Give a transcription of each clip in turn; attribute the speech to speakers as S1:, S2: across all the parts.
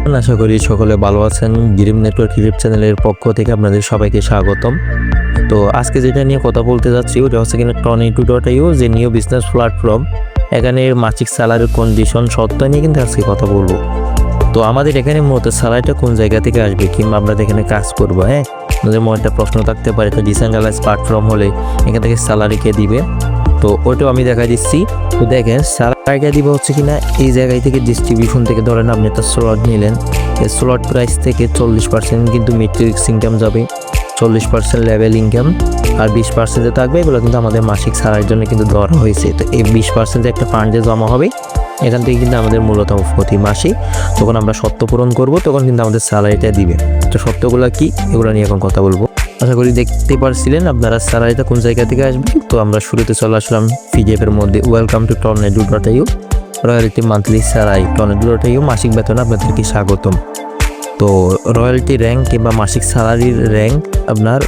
S1: আশা করি সকলে ভালো আছেন। গ্রিম নেটওয়ার্ক ইউটিউব চ্যানেলের পক্ষ থেকে আপনাদের সবাইকে স্বাগতম। তো আজকে যেটা নিয়ে কথা বলতে যাচ্ছি ওটা হচ্ছে কিনা Tony2.io, যে নিউ বিজনেস প্ল্যাটফর্ম। এখানে মাসিক স্যালারির কন্ডিশন শর্ত নিয়ে কিন্তু আজকে কথা বলবো। তো আমাদের এখানে মূলত স্যালারিটা কোন জায়গা থেকে আসবে কিংবা আমরা এখানে কাজ করবো, আমাদের মনে একটা প্রশ্ন থাকতে পারে। তো ডিসেন্ট্রালাইজ প্ল্যাটফর্ম হলে এখান থেকে স্যালারি কে দিবে, তো ওটাও আমি দেখা দিচ্ছি। তো দেখেন স্যালারিটা দিবে হচ্ছে কিনা এই জায়গায় থেকে ডিস্ট্রিবিউশন থেকে। ধরেন আপনি একটা স্লট নিলেন, এই স্লট প্রাইস থেকে 40% কিন্তু মেট্রিক্স ইনকাম যাবে, 40% লেভেল ইনকাম, আর 20% থাকবে। এগুলো কিন্তু আমাদের মাসিক স্যালারির জন্য কিন্তু ধরা হয়েছে। তো এই 20% একটা ফান্ডে জমা হবে, এখান থেকে কিন্তু আমাদের মূলত প্রতি মাসে যখন আমরা শর্ত পূরণ করবো তখন কিন্তু আমাদের স্যালারিটা দিবে। তো শর্তগুলো কি, এগুলো নিয়ে এখন কথা বলবো। আশা করি দেখতে পারছিলেন আপনারা স্যালারিটা কোন জায়গা থেকে আসবে। তো আমরা শুরুতে চলে আসলাম পিডিএফের মধ্যে। Welcome to Tony2.io, royalty monthly salary. Tony2.io মাসিক বেতন আপনাদেরকে স্বাগতম। তো রয়্যালটি র্যাঙ্ক কিংবা মাসিক স্যালারির র্যাঙ্ক আপনার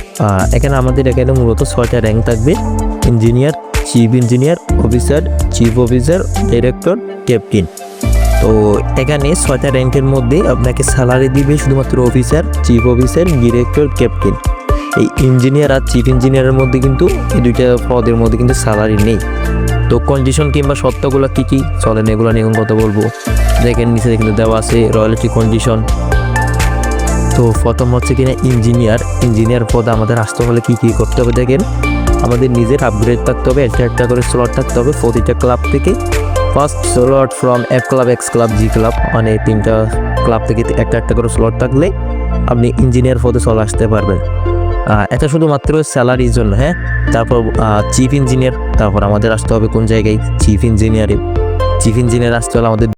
S1: এখানে আমাদের এখানে মূলত 6টা র্যাঙ্ক থাকবে: engineer, chief engineer, officer, chief officer, director, captain. তো এখানে 6টা র্যাঙ্কের মধ্যে আপনাকে স্যালারি দিবে শুধুমাত্র officer, chief officer, director, captain. এই ইঞ্জিনিয়ার আর চিফ ইঞ্জিনিয়ারের মধ্যে কিন্তু এই দুইটা পদের মধ্যে কিন্তু স্যালারি নেই। তো কন্ডিশন কিংবা শর্তগুলো কী কী চলেন এগুলো নিয়ে এখন কথা বলবো। দেখেন নিচে কিন্তু দেওয়া আছে রয়্যালটি কন্ডিশন। তো প্রথম হচ্ছে কিনা ইঞ্জিনিয়ার পদ আমাদের আসতে হলে কী কী করতে হবে। দেখেন আমাদের নিজের আপগ্রেড থাকতে হবে, একটা করে স্লট থাকতে হবে প্রতিটা ক্লাব থেকে। First slot from F club, x club, G club, মানে 3টা ক্লাব থেকে একটা করে স্লট থাকলে আপনি ইঞ্জিনিয়ার পদে চলে আসতে পারবেন। এটা শুধুমাত্র স্যালারির জন্য। তারপর চিফ ইঞ্জিনিয়ার, তারপর আমাদের আসতে হবে কোন জায়গায়, চিফ ইঞ্জিনিয়ার আসতে হলে আমাদের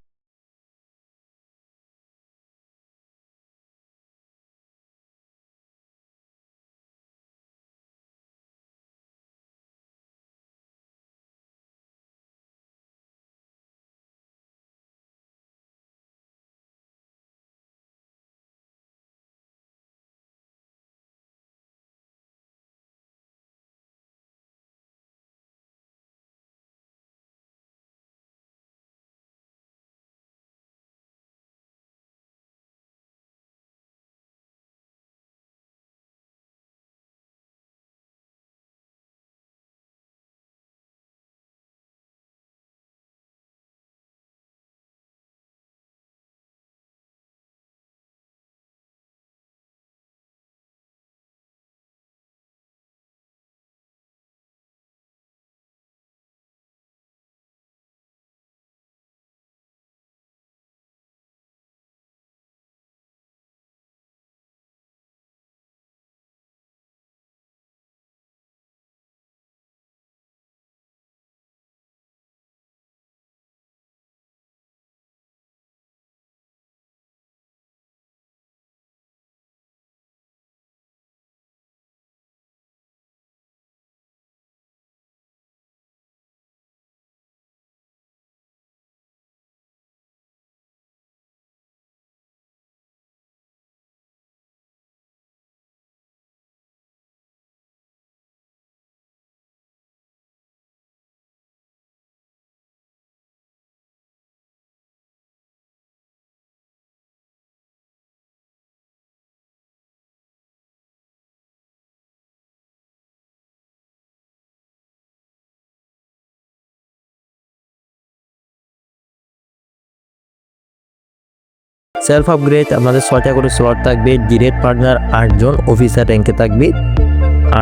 S1: সেলফ আপগ্রেড আমাদের 6টা করে স্লট থাকবে। ডিরেক্ট পার্টনার 8জন, অফিসার র্যাঙ্কে থাকবে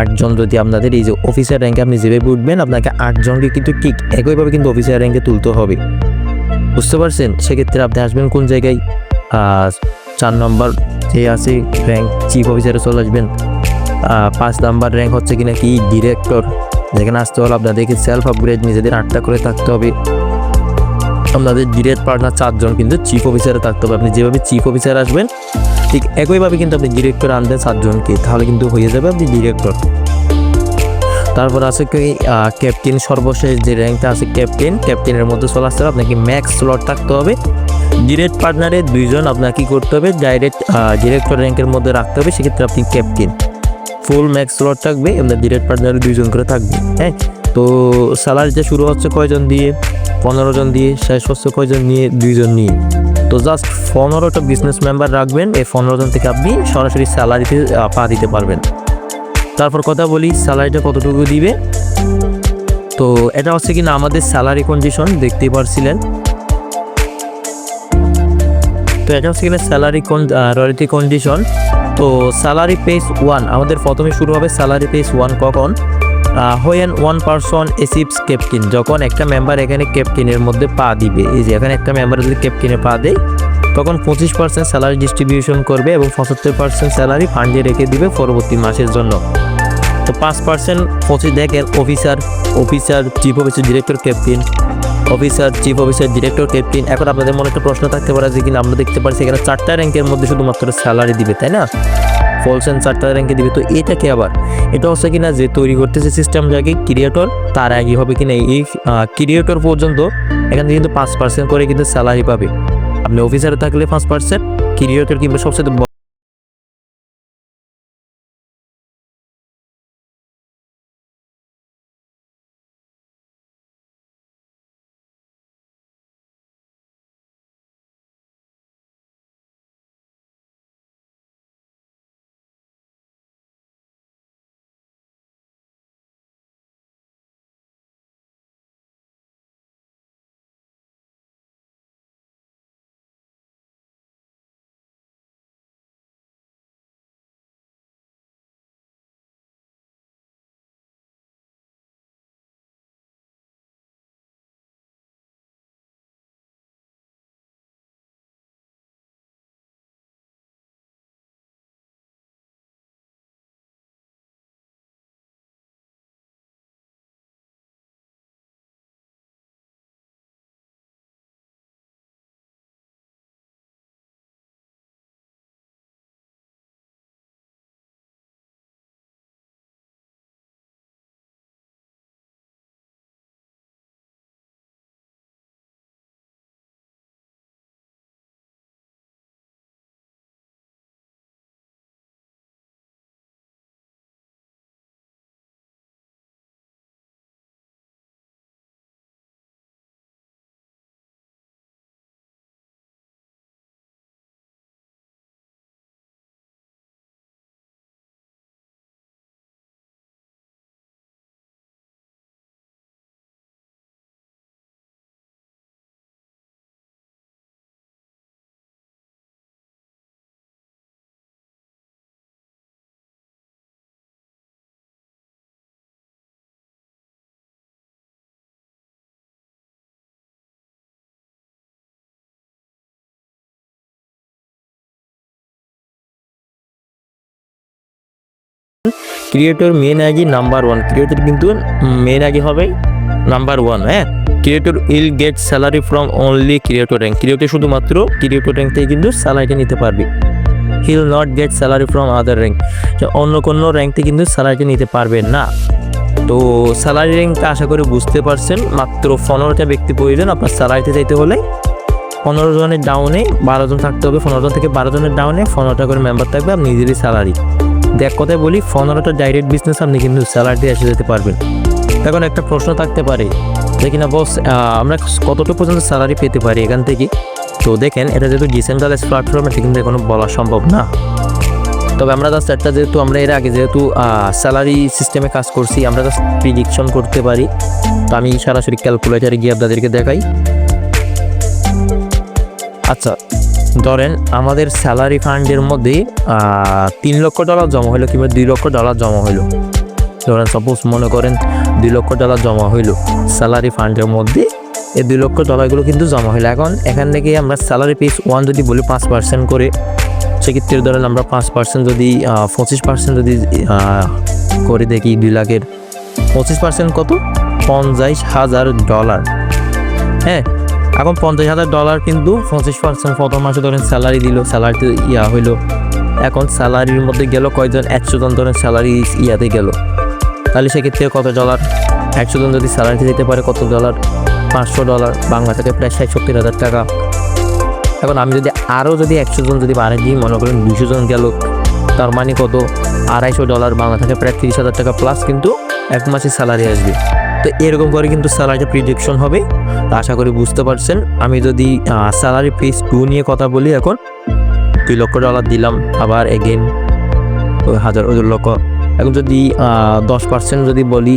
S1: 8জন। যদি আপনাদের এই যে অফিসার র্যাঙ্কে আপনি যেভাবে উঠবেন আপনাকে 8জনকে কিন্তু ঠিক একইভাবে কিন্তু অফিসার র্যাঙ্কে তুলতে হবে, বুঝতে পারছেন। সেক্ষেত্রে আপনি আসবেন কোন জায়গায়, 4 নম্বর যে আছে র্যাঙ্ক চিফ অফিসারে চলে আসবেন। 5 নাম্বার র্যাঙ্ক হচ্ছে কিনা কি ডিরেক্টর, যেখানে আসতে হলে আপনাদেরকে সেলফ আপগ্রেড নিজেদের 8টা করে থাকতে হবে। আপনাদের ডিরেক্ট পার্টনার 4জন কিন্তু চিফ অফিসারে থাকতে হবে। আপনি যেভাবে চিফ অফিসার আসবেন ঠিক একইভাবে কিন্তু আপনি ডিরেক্টর আনবেন 7জনকে, তাহলে কিন্তু হয়ে যাবে আপনি ডিরেক্টর। তারপর আছে কি ক্যাপ্টেন, সর্বশেষ যে র্যাঙ্কটা আছে ক্যাপ্টেনের মধ্যে চলে আসতে হবে। আপনাকে ম্যাক্স স্লট থাকতে হবে। ডিরেক্ট পার্টনারে 2জন আপনাকে কী করতে হবে, ডিরেক্টর র্যাঙ্কের মধ্যে রাখতে হবে। সেক্ষেত্রে আপনি ক্যাপ্টেন, ফুল ম্যাক্স স্লট থাকবে। আপনার ডিরেক্ট পার্টনারে 2জন করে থাকবে। তো স্যালারিটা শুরু হচ্ছে কয়জন দিয়ে, 15জন দিয়ে, শেষ হচ্ছে কয়জন নিয়ে, 2জন নিয়ে। তো তো জাস্ট 15টা বিজনেস মেম্বার রাখবেন, এই 15 জন থেকে আপনি সরাসরি স্যালারিতে পা দিতে পারবেন। তারপর কথা বলি স্যালারিটা কতটুকু দিবে। তো এটা হচ্ছে কিনা আমাদের স্যালারি কন্ডিশন, দেখতেই পারছিলেন। তো এটা হচ্ছে কিনা স্যালারি রয়্যালটি কন্ডিশন। তো স্যালারি পেজ 1 আমাদের প্রথমে শুরু হবে। স্যালারি পেজ 1 কখন? হোয়েন 1 পারসন অ্যাচিভস ক্যাপ্টেন, যখন একটা মেম্বার এখানে ক্যাপ্টেনের মধ্যে পা দিবে। এই যে এখানে একটা মেম্বার যদি ক্যাপ্টেনে পা দেয় তখন 25% স্যালারি ডিস্ট্রিবিউশন করবে এবং 75% স্যালারি ফান্ডে রেখে দিবে পরবর্তী মাসের জন্য। তো 5% 25 দেখেন officer chief officer director captain, officer chief officer director captain. এখন আপনাদের মনে একটা প্রশ্ন থাকতে পারে যে কিনা আমরা দেখতে পাচ্ছি এখানে 4টা র্যাঙ্কের মধ্যে শুধুমাত্র স্যালারি দিবে, তাই না? ফলসেন 4টা র্যাঙ্কে দিবে। তো এটাকে আবার এটা হচ্ছে কিনা যে তৈরি করতেছে সিস্টেম যাকে ক্রিয়েটর, তার আগে হবে কিনা এই ক্রিয়েটর পর্যন্ত এখান থেকে কিন্তু 5% করে কিন্তু স্যালারি পাবে। আপনি অফিসারে থাকলে 5%, ক্রিয়েটর কিংবা সবচেয়ে ক্রিয়েটর মেন আগে নাম্বার 1, ক্রিয়েটর কিন্তু মেন আগে হবে নাম্বার 1। হ্যাঁ, creator will get salary from only creator rank, creator শুধুমাত্র ক্রিয়েটর র্যাঙ্ক থেকে কিন্তু স্যালারিটা নিতে পারবে। He will not get salary from other rank, অন্য কোনো র্যাঙ্ক থেকে কিন্তু স্যালারিটা নিতে পারবে না। তো স্যালারি র্যাঙ্কটা আশা করি বুঝতে পারছেন। মাত্র 15টা ব্যক্তি প্রয়োজন আপনার স্যালারিতে যাইতে হলে। 15 জনের ডাউনে 12 জন থাকতে হবে, 15 জন থেকে 12 জনের ডাউনে 15টা করে মেম্বার থাকবে, আপনি নিজেরই স্যালারি। দেখ কথায় বলি 15টা ডাইরেক্ট বিজনেস আপনি কিন্তু স্যালারি এসে যেতে পারবেন। এখন একটা প্রশ্ন থাকতে পারে যে কিনা বস আমরা কতটুকু পর্যন্ত স্যালারি পেতে পারি এখান থেকে। তো দেখেন এটা যেহেতু ডিসেন্ট্রালাইজ প্ল্যাটফর্ম, এটা কিন্তু এখনো বলা সম্ভব না। তবে আমরা জাস্ট একটা যেহেতু আমরা এর আগে যেহেতু স্যালারি সিস্টেমে কাজ করছি, আমরা জাস্ট প্রিডিকশন করতে পারি। তো আমি সরাসরি ক্যালকুলেটারে গিয়ে আপনাদেরকে দেখাই। আচ্ছা ধরেন আমাদের স্যালারি ফান্ডের মধ্যে $3 লক্ষ জমা হলো কিংবা $2 লক্ষ জমা হলো। ধরেন সাপোজ মনে করেন $2 লক্ষ জমা হইলো স্যালারি ফান্ডের মধ্যে, এই $2 লক্ষ কিন্তু জমা হইলো। এখন এখান থেকে আমরা স্যালারি পেজ 1 যদি বলি 5% করে, সেক্ষেত্রে ধরেন আমরা 5% যদি 25% যদি করে দেখি 2 লাখের 25% কত? $50,000। হ্যাঁ, এখন $50,000 কিন্তু 25% প্রথম মাসে ধরেন স্যালারি দিল, স্যালারিতে হইলো। এখন স্যালারির মধ্যে গেল কয়জন? 100 জন ধরেন স্যালারি গেল, তাহলে সেক্ষেত্রে কত ডলার? 100 জন যদি স্যালারিতে দিতে পারে কত ডলার? $500, বাংলা থেকে প্রায় 60-70,000 টাকা। এখন আমি যদি আরও যদি 100 জন যদি বাড়িয়ে দিই, মনে করেন 200 জন গেল, তার মানে কত? $250, বাংলা থেকে প্রায় 30,000 টাকা প্লাস কিন্তু এক মাসে স্যালারি আসবে। তো এরকম করে কিন্তু স্যালারিটা প্রিডিকশন হবে। তো আশা করি বুঝতে পারছেন। আমি যদি স্যালারি ফেজ 2 নিয়ে কথা বলি, এখন $2 লক্ষ দিলাম, আবার এগেন 1,000 লক্ষ। এখন যদি 10% যদি বলি